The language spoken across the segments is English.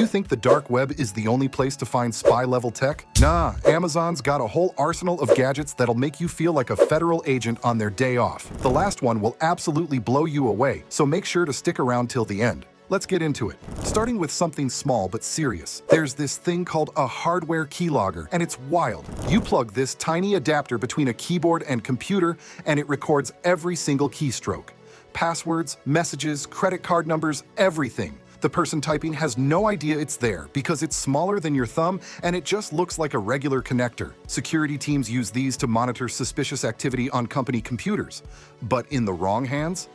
You think the dark web is the only place to find spy-level tech? Nah, Amazon's got a whole arsenal of gadgets that'll make you feel like a federal agent on their day off. The last one will absolutely blow you away, so make sure to stick around till the end. Let's get into it. Starting with something small but serious. There's this thing called a hardware keylogger, and it's wild. You plug this tiny adapter between a keyboard and computer, and it records every single keystroke. Passwords, messages, credit card numbers, everything. The person typing has no idea it's there because it's smaller than your thumb and it just looks like a regular connector. Security teams use these to monitor suspicious activity on company computers. But in the wrong hands?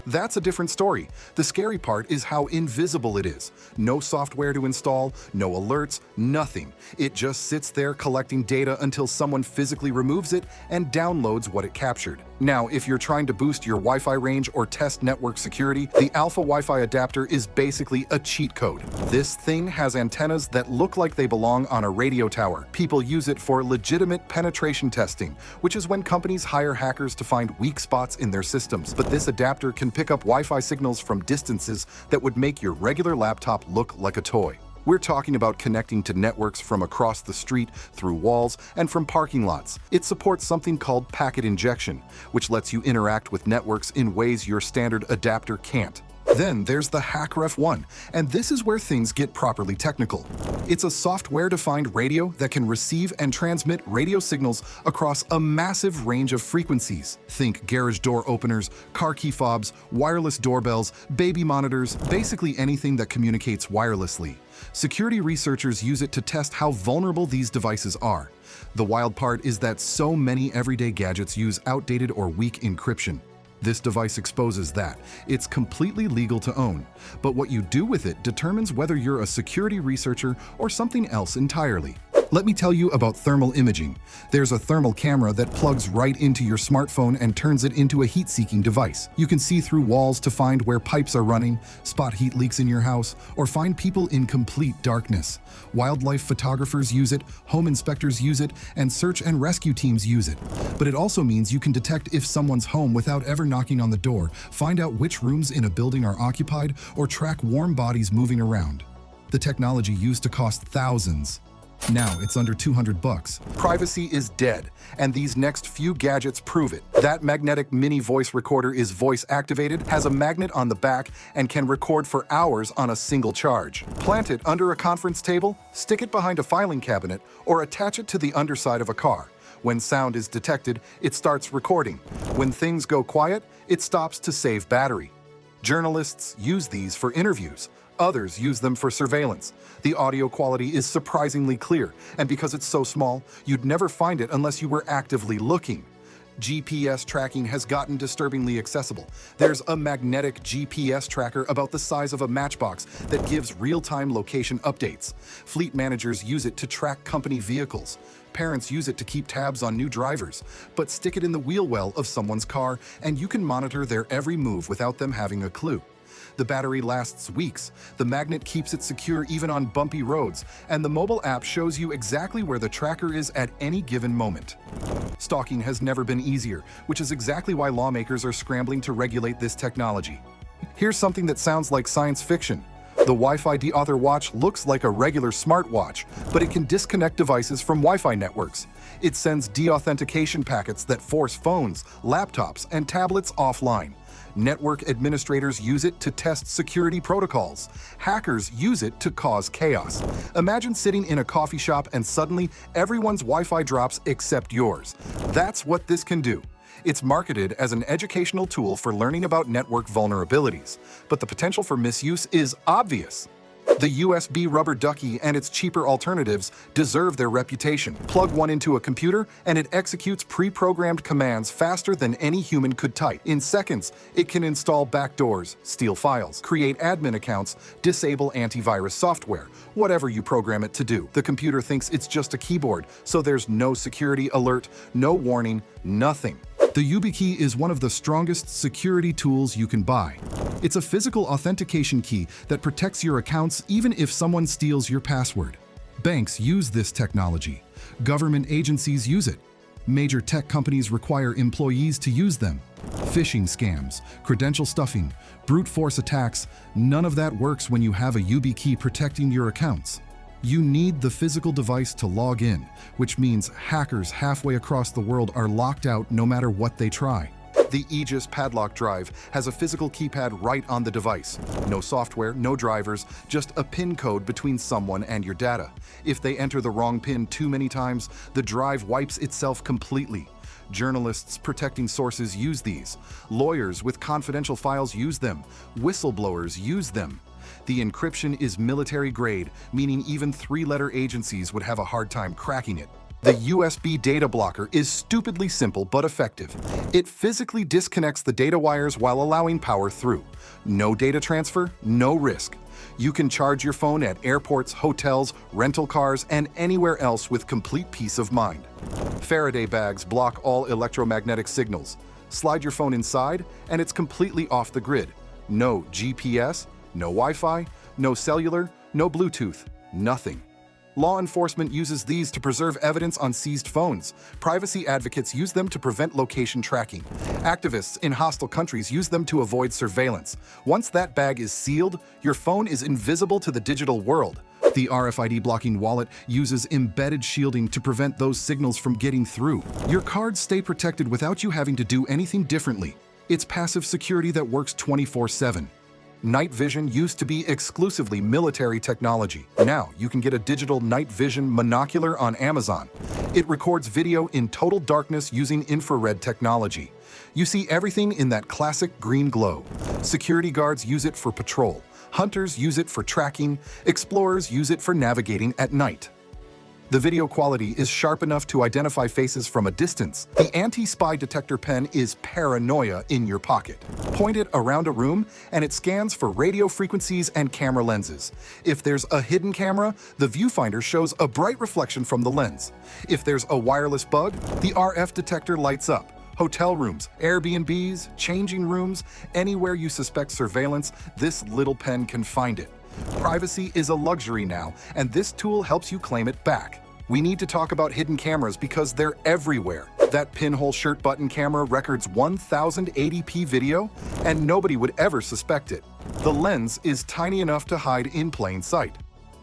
That's a different story. The scary part is how invisible it is. No software to install, no alerts, nothing. It just sits there collecting data until someone physically removes it and downloads what it captured. Now, if you're trying to boost your Wi-Fi range or test network security, the Alfa Wi-Fi adapter is basically a cheat code. This thing has antennas that look like they belong on a radio tower. People use it for legitimate penetration testing, which is when companies hire hackers to find weak spots in their systems. But this adapter can pick up Wi-Fi signals from distances that would make your regular laptop look like a toy. We're talking about connecting to networks from across the street, through walls, and from parking lots. It supports something called packet injection, which lets you interact with networks in ways your standard adapter can't. Then there's the HackRF One, and this is where things get properly technical. It's a software-defined radio that can receive and transmit radio signals across a massive range of frequencies. Think garage door openers, car key fobs, wireless doorbells, baby monitors, basically anything that communicates wirelessly. Security researchers use it to test how vulnerable these devices are. The wild part is that so many everyday gadgets use outdated or weak encryption. This device exposes that. It's completely legal to own, but what you do with it determines whether you're a security researcher or something else entirely. Let me tell you about thermal imaging. There's a thermal camera that plugs right into your smartphone and turns it into a heat-seeking device. You can see through walls to find where pipes are running, spot heat leaks in your house, or find people in complete darkness. Wildlife photographers use it, home inspectors use it, and search and rescue teams use it. But it also means you can detect if someone's home without ever knocking on the door, find out which rooms in a building are occupied, or track warm bodies moving around. The technology used to cost thousands. Now it's under $200. Privacy is dead, and these next few gadgets prove it. That magnetic mini voice recorder is voice activated, has a magnet on the back, and can record for hours on a single charge. Plant it under a conference table, stick it behind a filing cabinet, or attach it to the underside of a car. When sound is detected, it starts recording. When things go quiet, it stops to save battery. Journalists use these for interviews. Others use them for surveillance. The audio quality is surprisingly clear, and because it's so small, you'd never find it unless you were actively looking. GPS tracking has gotten disturbingly accessible. There's a magnetic GPS tracker about the size of a matchbox that gives real-time location updates. Fleet managers use it to track company vehicles. Parents use it to keep tabs on new drivers. But stick it in the wheel well of someone's car, and you can monitor their every move without them having a clue. The battery lasts weeks, the magnet keeps it secure even on bumpy roads, and the mobile app shows you exactly where the tracker is at any given moment. Stalking has never been easier, which is exactly why lawmakers are scrambling to regulate this technology. Here's something that sounds like science fiction. The Wi-Fi deauthor watch looks like a regular smartwatch, but it can disconnect devices from Wi-Fi networks. It sends deauthentication packets that force phones, laptops, and tablets offline. Network administrators use it to test security protocols. Hackers use it to cause chaos. Imagine sitting in a coffee shop and suddenly everyone's Wi-Fi drops except yours. That's what this can do. It's marketed as an educational tool for learning about network vulnerabilities, but the potential for misuse is obvious. The USB rubber ducky and its cheaper alternatives deserve their reputation. Plug one into a computer and it executes pre-programmed commands faster than any human could type. In seconds, it can install backdoors, steal files, create admin accounts, disable antivirus software, whatever you program it to do. The computer thinks it's just a keyboard, so there's no security alert, no warning, nothing. The YubiKey is one of the strongest security tools you can buy. It's a physical authentication key that protects your accounts even if someone steals your password. Banks use this technology. Government agencies use it. Major tech companies require employees to use them. Phishing scams, credential stuffing, brute force attacks, none of that works when you have a YubiKey protecting your accounts. You need the physical device to log in, which means hackers halfway across the world are locked out no matter what they try. The Aegis padlock drive has a physical keypad right on the device. No software, no drivers, just a PIN code between someone and your data. If they enter the wrong PIN too many times, the drive wipes itself completely. Journalists protecting sources use these. Lawyers with confidential files use them. Whistleblowers use them. The encryption is military grade, meaning even three-letter agencies would have a hard time cracking it. The USB data blocker is stupidly simple but effective. It physically disconnects the data wires while allowing power through. No data transfer, no risk. You can charge your phone at airports, hotels, rental cars, and anywhere else with complete peace of mind. Faraday bags block all electromagnetic signals. Slide your phone inside, and it's completely off the grid. No GPS, no Wi-Fi, no cellular, no Bluetooth, nothing. Law enforcement uses these to preserve evidence on seized phones. Privacy advocates use them to prevent location tracking. Activists in hostile countries use them to avoid surveillance. Once that bag is sealed, your phone is invisible to the digital world. The RFID blocking wallet uses embedded shielding to prevent those signals from getting through. Your cards stay protected without you having to do anything differently. It's passive security that works 24/7. Night vision used to be exclusively military technology. Now you can get a digital night vision monocular on Amazon. It records video in total darkness using infrared technology. You see everything in that classic green glow. Security guards use it for patrol. Hunters use it for tracking. Explorers use it for navigating at night. The video quality is sharp enough to identify faces from a distance. The anti-spy detector pen is paranoia in your pocket. Point it around a room, and it scans for radio frequencies and camera lenses. If there's a hidden camera, the viewfinder shows a bright reflection from the lens. If there's a wireless bug, the RF detector lights up. Hotel rooms, Airbnbs, changing rooms, anywhere you suspect surveillance, this little pen can find it. Privacy is a luxury now, and this tool helps you claim it back. We need to talk about hidden cameras because they're everywhere. That pinhole shirt button camera records 1080p video, and nobody would ever suspect it. The lens is tiny enough to hide in plain sight.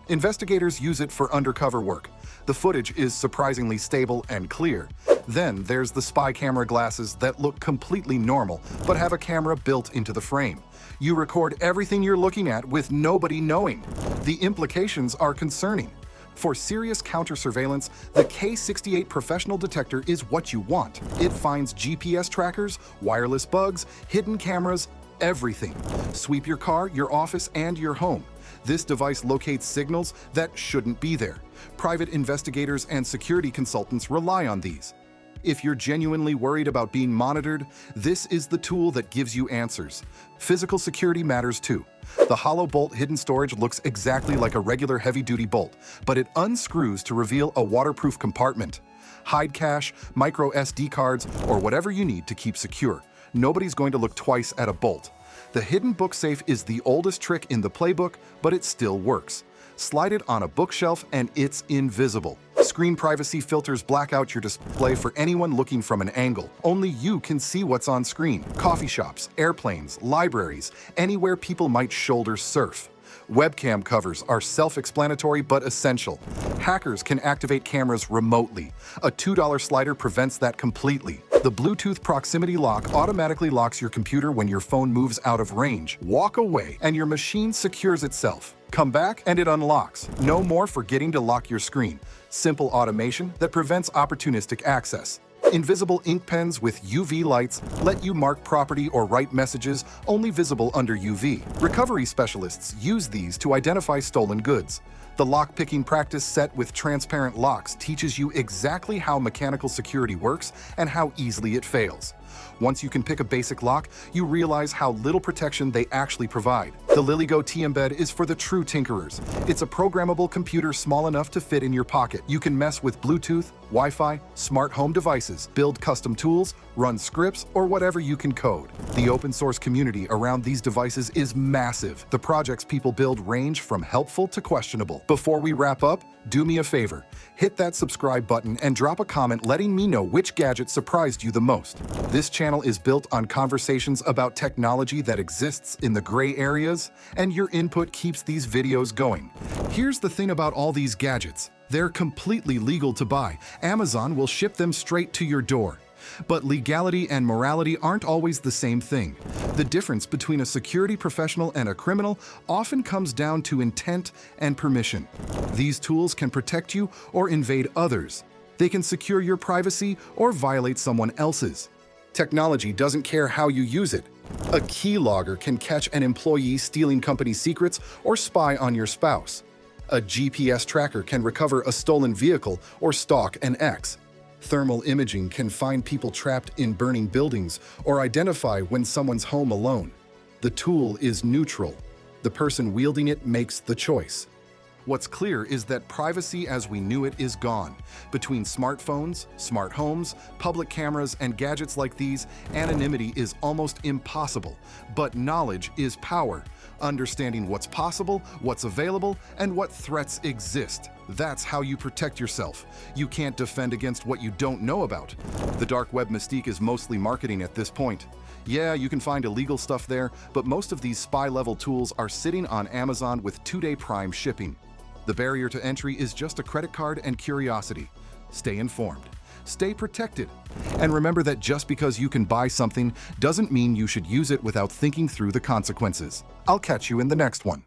Investigators use it for undercover work. The footage is surprisingly stable and clear. Then there's the spy camera glasses that look completely normal, but have a camera built into the frame. You record everything you're looking at with nobody knowing. The implications are concerning. For serious counter-surveillance, the K68 professional detector is what you want. It finds GPS trackers, wireless bugs, hidden cameras, everything. Sweep your car, your office, and your home. This device locates signals that shouldn't be there. Private investigators and security consultants rely on these. If you're genuinely worried about being monitored, this is the tool that gives you answers. Physical security matters too. The hollow bolt hidden storage looks exactly like a regular heavy-duty bolt, but it unscrews to reveal a waterproof compartment. Hide cache, micro SD cards, or whatever you need to keep secure. Nobody's going to look twice at a bolt. The hidden book safe is the oldest trick in the playbook, but it still works. Slide it on a bookshelf and it's invisible. Screen privacy filters black out your display for anyone looking from an angle. Only you can see what's on screen. Coffee shops, airplanes, libraries, anywhere people might shoulder surf. Webcam covers are self-explanatory but essential. Hackers can activate cameras remotely. A $2 slider prevents that completely. The Bluetooth proximity lock automatically locks your computer when your phone moves out of range. Walk away and your machine secures itself. Come back and it unlocks. No more forgetting to lock your screen. Simple automation that prevents opportunistic access. Invisible ink pens with UV lights let you mark property or write messages only visible under UV. Recovery specialists use these to identify stolen goods. The lock-picking practice set with transparent locks teaches you exactly how mechanical security works and how easily it fails. Once you can pick a basic lock, you realize how little protection they actually provide. The LilyGo T-Embed is for the true tinkerers. It's a programmable computer small enough to fit in your pocket. You can mess with Bluetooth, Wi-Fi, smart home devices, build custom tools, run scripts, or whatever you can code. The open source community around these devices is massive. The projects people build range from helpful to questionable. Before we wrap up, do me a favor. Hit that subscribe button and drop a comment letting me know which gadget surprised you the most. This channel is built on conversations about technology that exists in the gray areas, and your input keeps these videos going. Here's the thing about all these gadgets. They're completely legal to buy. Amazon will ship them straight to your door. But legality and morality aren't always the same thing. The difference between a security professional and a criminal often comes down to intent and permission. These tools can protect you or invade others. They can secure your privacy or violate someone else's. Technology doesn't care how you use it. A keylogger can catch an employee stealing company secrets or spy on your spouse. A GPS tracker can recover a stolen vehicle or stalk an ex. Thermal imaging can find people trapped in burning buildings or identify when someone's home alone. The tool is neutral. The person wielding it makes the choice. What's clear is that privacy as we knew it is gone. Between smartphones, smart homes, public cameras, and gadgets like these, anonymity is almost impossible. But knowledge is power. Understanding what's possible, what's available, and what threats exist. That's how you protect yourself. You can't defend against what you don't know about. The dark web mystique is mostly marketing at this point. Yeah, you can find illegal stuff there, but most of these spy-level tools are sitting on Amazon with 2-day Prime shipping. The barrier to entry is just a credit card and curiosity. Stay informed. Stay protected. And remember that just because you can buy something doesn't mean you should use it without thinking through the consequences. I'll catch you in the next one.